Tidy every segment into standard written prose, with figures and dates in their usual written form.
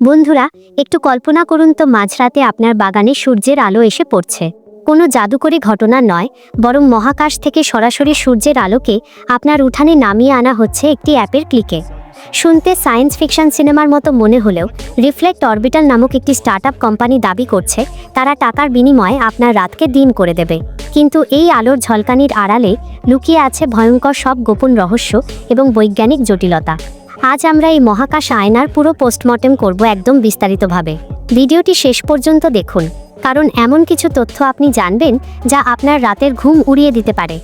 বন্ধুরা, একটু কল্পনা করুন তো মাঝরাতে আপনার বাগানে সূর্যের আলো এসে পড়ছে। কোনো জাদুকরী ঘটনা নয়, বরং মহাকাশ থেকে সরাসরি সূর্যের আলোকে আপনার উঠানে নামিয়ে আনা হচ্ছে একটি অ্যাপের ক্লিকে। শুনতে সায়েন্স ফিকশন সিনেমার মতো মনে হলেও রিফ্লেক্ট অরবিটাল নামক একটি স্টার্টআপ কোম্পানি দাবি করছে তারা টাকার বিনিময়ে আপনার রাতকে দিন করে দেবে। কিন্তু এই আলোর ঝলকানির আড়ালে লুকিয়ে আছে ভয়ঙ্কর সব গোপন রহস্য এবং বৈজ্ঞানিক জটিলতা। আজ আমরা এই মহাকাশ আয়নার পুরো পোস্টমর্টেম করব একদম বিস্তারিতভাবে। ভিডিওটি শেষ পর্যন্ত দেখুন, কারণ এমন কিছু তথ্য আপনি জানবেন যা আপনার রাতের ঘুম উড়িয়ে দিতে পারে।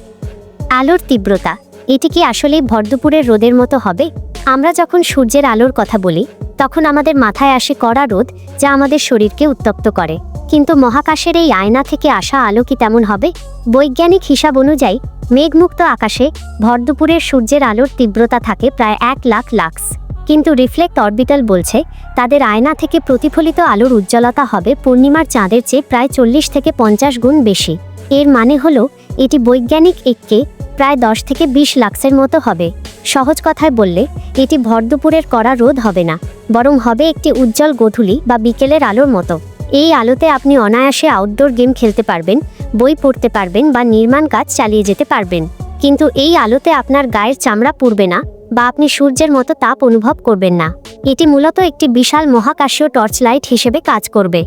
আলোর তীব্রতা, এটি কি আসলেই ভরদুপুরের রোদের মতো হবে? আমরা যখন সূর্যের আলোর কথা বলি তখন আমাদের মাথায় আসে কড়া রোদ, যা আমাদের শরীরকে উত্তপ্ত করে। কিন্তু মহাকাশের এই আয়না থেকে আসা আলো কি তেমন হবে? বৈজ্ঞানিক হিসাব অনুযায়ী মেঘমুক্ত আকাশে ভরদুপুরের সূর্যের আলোর তীব্রতা থাকে প্রায় 1,00,000 লাক্স। কিন্তু রিফ্লেক্ট অরবিটাল বলছে তাদের আয়না থেকে প্রতিফলিত আলোর উজ্জ্বলতা হবে পূর্ণিমার চাঁদের চেয়ে প্রায় 40 থেকে 50 গুণ বেশি। এর মানে হলো এটি বৈজ্ঞানিক এককে প্রায় 10 থেকে 20 লাক্সের মতো হবে। সহজ কথায় বললে এটি ভরদুপুরের কড়া রোদ হবে না, বরং হবে একটি উজ্জ্বল গোধূলি বা বিকেলের আলোর মতো। এই আলোতে আপনি অনায়াসে আউটডোর গেম খেলতে পারবেন, বই পড়তে পারবেন বা নির্মাণ কাজ চালিয়ে যেতে পারবেন। কিন্তু এই আলোতে আপনার গায়ের চামড়া পুড়বে না বা আপনি সূর্যের মতো তাপ অনুভব করবেন না। এটি মূলত একটি বিশাল মহাকাশীয় টর্চ লাইট হিসেবে কাজ করবে।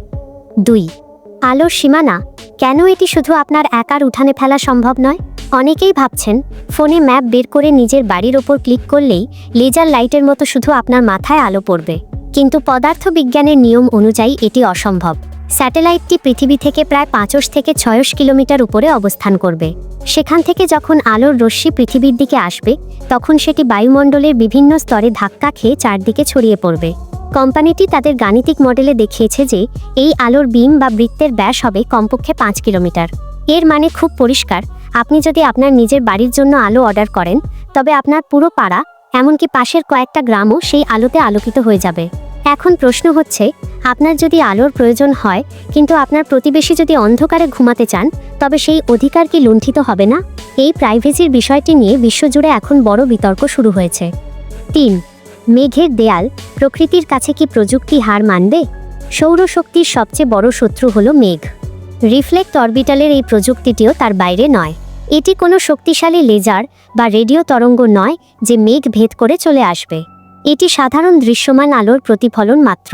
2. আলোর সীমানা। কেন এটি শুধু আপনার একার উঠানে ফেলা সম্ভব নয়? অনেকেই ভাবছেন ফোনে ম্যাপ বের করে নিজের বাড়ির ওপর ক্লিক করলেই লেজার লাইটের মতো শুধু আপনার মাথায় আলো পড়বে। কিন্তু পদার্থবিজ্ঞানের নিয়ম অনুযায়ী এটি অসম্ভব। স্যাটেলাইটটি পৃথিবী থেকে প্রায় 5 থেকে 6 কিলোমিটার উপরে অবস্থান করবে। সেখান থেকে যখন আলোর রশ্মি পৃথিবীর দিকে আসবে তখন সেটি বায়ুমণ্ডলের বিভিন্ন স্তরে ধাক্কা খেয়ে চারদিকে ছড়িয়ে পড়বে। কোম্পানিটি তাদের গাণিতিক মডেলে দেখিয়েছে যে এই আলোর বিম বা বৃত্তের ব্যাস হবে কমপক্ষে 5 কিলোমিটার। এর মানে খুব পরিষ্কার, আপনি যদি আপনার নিজের বাড়ির জন্য আলো অর্ডার করেন তবে আপনার পুরো পাড়া, এমনকি পাশের কয়েকটা গ্রামও সেই আলোতে আলোকিত হয়ে যাবে। এখন প্রশ্ন হচ্ছে, আপনার যদি আলোর প্রয়োজন হয় কিন্তু আপনার প্রতিবেশী যদি অন্ধকারে ঘুমাতে চান, তবে সেই অধিকার কি লুণ্ঠিত হবে না? এই প্রাইভেসির বিষয়টি নিয়ে বিশ্বজুড়ে এখন বড় বিতর্ক শুরু হয়েছে। 3. মেঘের দেয়াল। প্রকৃতির কাছে কি প্রযুক্তি হার মানবে? সৌরশক্তির সবচেয়ে বড় শত্রু হলো মেঘ। রিফ্লেক্ট অরবিটালের এই প্রযুক্তিটিও তার বাইরে নয়। এটি কোনো শক্তিশালী লেজার বা রেডিও তরঙ্গ নয় যে মেঘ ভেদ করে চলে আসবে। এটি সাধারণ দৃশ্যমান আলোর প্রতিফলন মাত্র।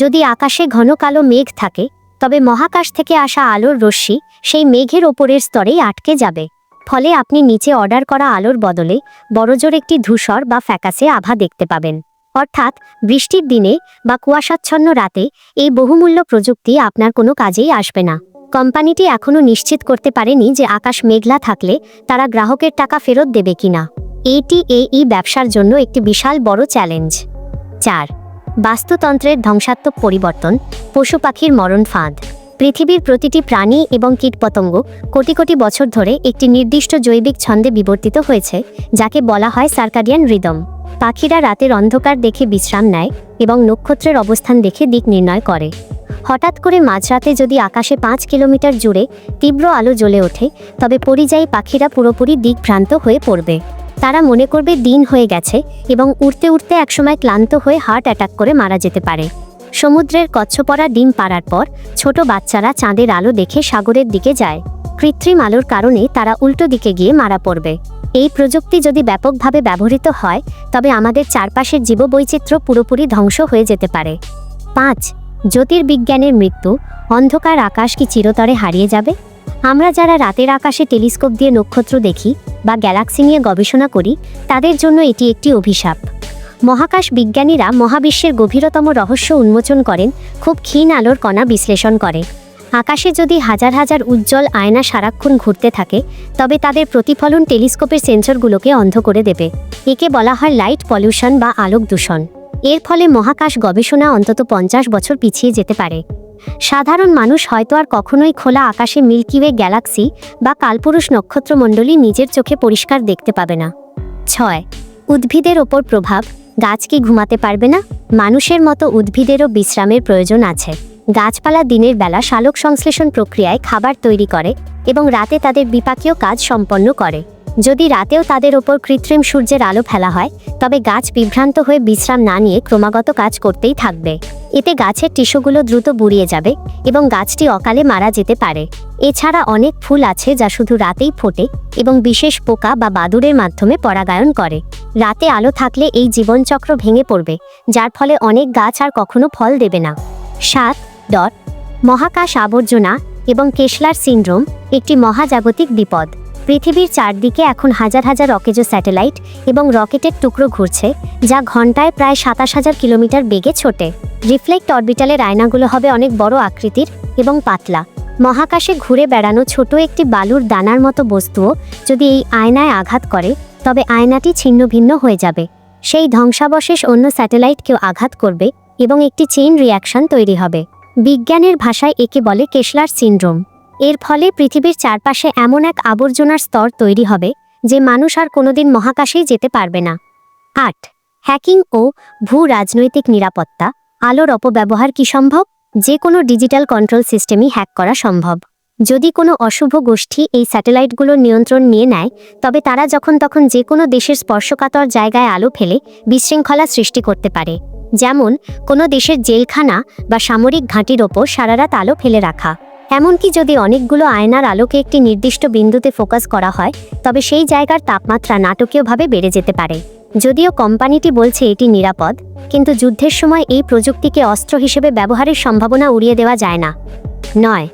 যদি আকাশে ঘন কালো মেঘ থাকে তবে মহাকাশ থেকে আসা আলোর রশ্মি সেই মেঘের ওপরের স্তরেই আটকে যাবে। ফলে আপনি নিচে অর্ডার করা আলোর বদলে বড়জোর একটি ধূসর বা ফ্যাকাসে আভা দেখতে পাবেন। অর্থাৎ বৃষ্টির দিনে বা কুয়াশাচ্ছন্ন রাতে এই বহুমূল্য প্রযুক্তি আপনার কোনো কাজেই আসবে না। কোম্পানিটি এখনও নিশ্চিত করতে পারেনি যে আকাশ মেঘলা থাকলে তারা গ্রাহকের টাকা ফেরত দেবে কিনা। এটি এই ব্যবসার জন্য একটি বিশাল বড় চ্যালেঞ্জ। 4. বাস্তুতন্ত্রের ধ্বংসাত্মক পরিবর্তন। পশু পাখির মরণ ফাঁদ। পৃথিবীর প্রতিটি প্রাণী এবং কীটপতঙ্গ কোটি কোটি বছর ধরে একটি নির্দিষ্ট জৈবিক ছন্দে বিবর্তিত হয়েছে, যাকে বলা হয় সার্কাডিয়ান রিদম। পাখিরা রাতের অন্ধকার দেখে বিশ্রাম নেয় এবং নক্ষত্রের অবস্থান দেখে দিক নির্ণয় করে। হঠাৎ করে মাঝরাতে যদি আকাশে 5 কিলোমিটার জুড়ে তীব্র আলো জ্বলে ওঠে তবে পরিযায়ী পাখিরা পুরোপুরি দিকভ্রান্ত হয়ে পড়বে। তারা মনে করবে দিন হয়ে গেছে এবং উড়তে উড়তে একসময় ক্লান্ত হয়ে হার্ট অ্যাটাক করে মারা যেতে পারে। সমুদ্রের কচ্ছপরা ডিম পাড়ার পর ছোট বাচ্চারা চাঁদের আলো দেখে সাগরের দিকে যায়। কৃত্রিম আলোর কারণে তারা উল্টো দিকে গিয়ে মারা পড়বে। এই প্রযুক্তি যদি ব্যাপকভাবে ব্যবহৃত হয় তবে আমাদের চারপাশের জীববৈচিত্র্য পুরোপুরি ধ্বংস হয়ে যেতে পারে। 5. জ্যোতির্বিজ্ঞানের মৃত্যু। অন্ধকার আকাশ কি চিরতরে হারিয়ে যাবে? আমরা যারা রাতের আকাশে টেলিস্কোপ দিয়ে নক্ষত্র দেখি বা গ্যালাক্সি নিয়ে গবেষণা করি তাদের জন্য এটি একটি অভিশাপ। মহাকাশ বিজ্ঞানীরা মহাবিশ্বের গভীরতম রহস্য উন্মোচন করেন খুব ক্ষীণ আলোর কণা বিশ্লেষণ করে। আকাশে যদি হাজার হাজার উজ্জ্বল আয়না সারাক্ষণ ঘুরতে থাকে তবে তাদের প্রতিফলন টেলিস্কোপের সেন্সরগুলোকে অন্ধ করে দেবে। একে বলা হয় লাইট পলিউশন বা আলোক দূষণ। এর ফলে মহাকাশ গবেষণা অন্তত 50 বছর পিছিয়ে যেতে পারে। সাধারণ মানুষ হয়তো আর কখনোই খোলা আকাশে মিল্কি ওয়ে গ্যালাক্সি বা কালপুরুষ নক্ষত্রমণ্ডলী নিজের চোখে পরিষ্কার দেখতে পাবে না। 6. উদ্ভিদের ওপর প্রভাব। গাছ কি ঘুমাতে পারবে না? মানুষের মতো উদ্ভিদেরও বিশ্রামের প্রয়োজন আছে। গাছপালা দিনের বেলা সালোক সংশ্লেষণ প্রক্রিয়ায় খাবার তৈরি করে এবং রাতে তাদের বিপাকীয় কাজ সম্পন্ন করে। যদি রাতেও তাদের ওপর কৃত্রিম সূর্যের আলো ফেলা হয় তবে গাছ বিভ্রান্ত হয়ে বিশ্রাম না নিয়ে ক্রমাগত কাজ করতেই থাকবে। এতে গাছের টিস্যুগুলো দ্রুত বুড়িয়ে যাবে এবং গাছটি অকালে মারা যেতে পারে। এছাড়া অনেক ফুল আছে যা শুধু রাতেই ফোটে এবং বিশেষ পোকা বা বাদুড়ের মাধ্যমে পরাগায়ন করে। রাতে আলো থাকলে এই জীবনচক্র ভেঙে পড়বে, যার ফলে অনেক গাছ আর কখনো ফল দেবে না। 7. মহাকাশ আবর্জনা এবং কেশলার সিনড্রোম একটি মহাজাগতিক বিপদ। পৃথিবীর চারদিকে এখন হাজার হাজার অকেজো স্যাটেলাইট এবং রকেটের টুকরো ঘুরছে, যা ঘন্টায় প্রায় 27,000 কিলোমিটার বেগে ছোটে। রিফ্লেক্ট অরবিটালের আয়নাগুলো হবে অনেক বড় আকৃতির এবং পাতলা। মহাকাশে ঘুরে বেড়ানো ছোট একটি বালুর দানার মতো বস্তুও যদি এই আয়নায় আঘাত করে তবে আয়নাটি ছিন্নভিন্ন হয়ে যাবে। সেই ধ্বংসাবশেষ অন্য স্যাটেলাইটকেও আঘাত করবে এবং একটি চেইন রিয়াকশন তৈরি হবে। বিজ্ঞানের ভাষায় একে বলে কেশলার সিনড্রোম। এর ফলে পৃথিবীর চারপাশে এমন এক আবর্জনার স্তর তৈরি হবে যে মানুষ আর কোনোদিন মহাকাশেই যেতে পারবে না। 8. হ্যাকিং ও ভূ রাজনৈতিক নিরাপত্তা। আলোর অপব্যবহার কি সম্ভব? যে কোনো ডিজিটাল কন্ট্রোল সিস্টেমই হ্যাক করা সম্ভব। যদি কোনো অশুভ গোষ্ঠী এই স্যাটেলাইটগুলোর নিয়ন্ত্রণ নিয়ে নেয় তবে তারা যখন তখন যে কোনো দেশের স্পর্শকাতর জায়গায় আলো ফেলে বিশৃঙ্খলা সৃষ্টি করতে পারে। যেমন কোনো দেশের জেলখানা বা সামরিক ঘাঁটির ওপর সারারাত আলো ফেলে রাখা। এমনকি যদি অনেকগুলো আয়নার আলোকে একটি নির্দিষ্ট বিন্দুতে ফোকাস করা হয় তবে সেই জায়গার তাপমাত্রা নাটকীয়ভাবে বেড়ে যেতে পারে। যদিও কোম্পানিটি বলছে এটি নিরাপদ, কিন্তু যুদ্ধের সময় এই প্রযুক্তিকে অস্ত্র হিসেবে ব্যবহারের সম্ভাবনা উড়িয়ে দেওয়া যায় না। 9.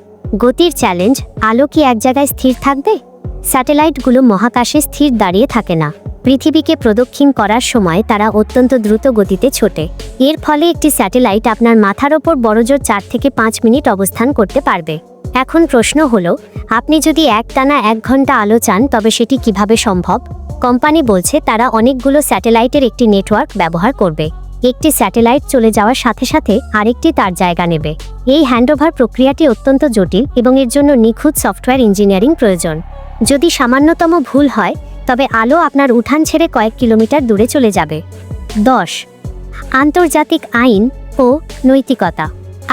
গতির চ্যালেঞ্জ। আলো কি এক জায়গায় স্থির থাকবে? স্যাটেলাইটগুলো মহাকাশে স্থির দাঁড়িয়ে থাকে না। পৃথিবীকে প্রদক্ষিণ করার সময় তারা অত্যন্ত দ্রুত গতিতে ছোটে। এর ফলে একটি স্যাটেলাইট আপনার মাথার ওপর বড়জোর 4 থেকে 5 মিনিট অবস্থান করতে পারবে। এখন প্রশ্ন হলো, আপনি যদি একটানা 1 ঘন্টা আলো চান তবে সেটি কিভাবে সম্ভব? কোম্পানি বলছে তারা অনেকগুলো স্যাটেলাইটের একটি নেটওয়ার্ক ব্যবহার করবে। একটি স্যাটেলাইট চলে যাওয়ার সাথে সাথে আরেকটি তার জায়গা নেবে। এই হ্যান্ডওভার প্রক্রিয়াটি অত্যন্ত জটিল এবং এর জন্য নিখুঁত সফটওয়্যার ইঞ্জিনিয়ারিং প্রয়োজন। যদি সামান্যতম ভুল হয় তবে আলো আপনার উঠান ছেড়ে কয়েক কিলোমিটার দূরে চলে যাবে। 10. আন্তর্জাতিক আইন ও নৈতিকতা।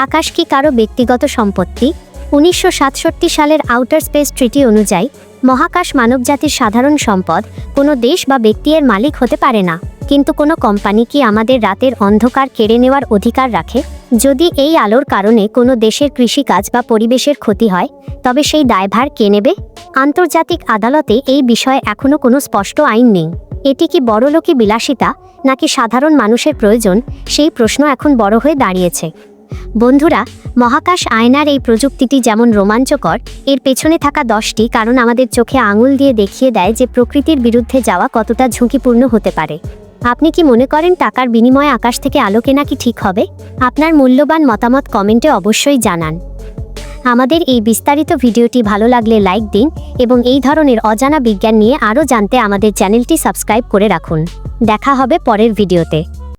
আকাশ কি কারো ব্যক্তিগত সম্পত্তি? 1967 সালের আউটার স্পেস ট্রিটি অনুযায়ী মহাকাশ মানবজাতির সাধারণ সম্পদ। কোনো দেশ বা ব্যক্তি এর মালিক হতে পারে না। কিন্তু কোনো কোম্পানি কি আমাদের রাতের অন্ধকার কেড়ে নেওয়ার অধিকার রাখে? যদি এই আলোর কারণে কোনো দেশের কৃষিকাজ বা পরিবেশের ক্ষতি হয় তবে সেই দায়ভার কে নেবে? আন্তর্জাতিক আদালতে এই বিষয়ে এখনও কোনো স্পষ্ট আইন নেই। এটি কি বড়লোকি বিলাসিতা নাকি সাধারণ মানুষের প্রয়োজন, সেই প্রশ্ন এখন বড় হয়ে দাঁড়িয়েছে। বন্ধুরা, মহাকাশ আয়নার এই প্রযুক্তিটি যেমন রোমাঞ্চকর, এর পেছনে থাকা 10টি কারণ আমাদের চোখে আঙুল দিয়ে দেখিয়ে দেয় যে প্রকৃতির বিরুদ্ধে যাওয়া কতটা ঝুঁকিপূর্ণ হতে পারে। আপনি কি মনে করেন টাকার বিনিময়ে আকাশ থেকে আলো কেনা কি ঠিক হবে? আপনার মূল্যবান মতামত কমেন্টে অবশ্যই জানান। আমাদের এই বিস্তারিত ভিডিওটি ভালো লাগলে লাইক দিন এবং এই ধরনের অজানা বিজ্ঞান নিয়ে আরও জানতে আমাদের চ্যানেলটি সাবস্ক্রাইব করে রাখুন। দেখা হবে পরের ভিডিওতে।